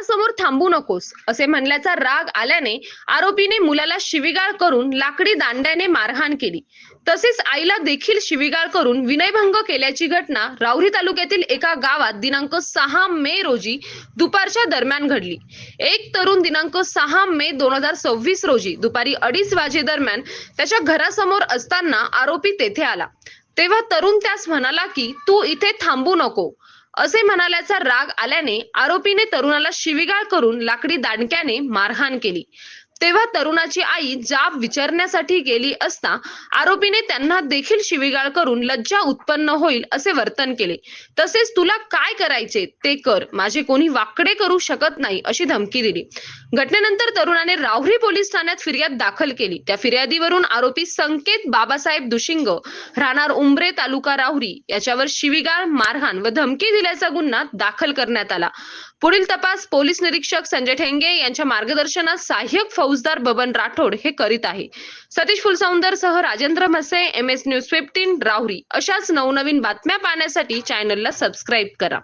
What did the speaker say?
घरासमोर थांबू नकोस असे म्हणल्याचा राग आल्याने आरोपीने मुलाला शिवीगाळ करून लाकडी दांड्याने मारहाण केली. तसेच आईला देखील शिवीगाळ करून विनयभंग केल्याची घटना राहुरी तालुक्यातील एका गावात दिनांक 6 मे रोजी दुपारच्या दरम्यान घडली. एक तरुण दिनांक 6 मे 2026 रोजी दुपारी 2:30 वाजे दरम्यान त्याच्या घरासमोर असताना आरोपी तेथे आला. तेव्हा तरुण त्यास म्हणाला की तू इथे थांबू नको असे म्हणाल्याचा राग आल्याने आरोपीने तरुणाला शिवीगाळ करून लाकडी दांडक्याने मारहाण केली. तेव्हा तरुणाची आई जाब विचारण्यासाठी गेली असता आरोपीने त्यांना देखील शिवीगाळ करून लज्जा उत्पन्न होईल असे वर्तन केले. तसेच तुला काय करायचे ते कर, माझे कोणी वाकडे करू शकत नाही अशी धमकी दिली. घटनेनंतर तरुणाने राहुरी पोलीस ठाण्यात फिर्याद दाखल केली. त्या फिर्यादीवरून आरोपी संकेत बाबासाहेब दुशिंग राहणार उंबरे तालुका राहुरी याच्यावर शिवीगाळ, मारहाण व धमकी दिल्याचा गुन्हा दाखल करण्यात आला. पुढील तपास पोलीस निरीक्षक संजय ठेंगे यांच्या मार्गदर्शनात सहाय्यक फौजदार बबन राठोड हे करीत आहे. सतीश फुलसौंदर सह राजेंद्र म्हसे, MS न्यूज 15 राहुरी. अशाच नवनवीन बातम्या पाहण्यासाठी चॅनलला सबस्क्राईब करा.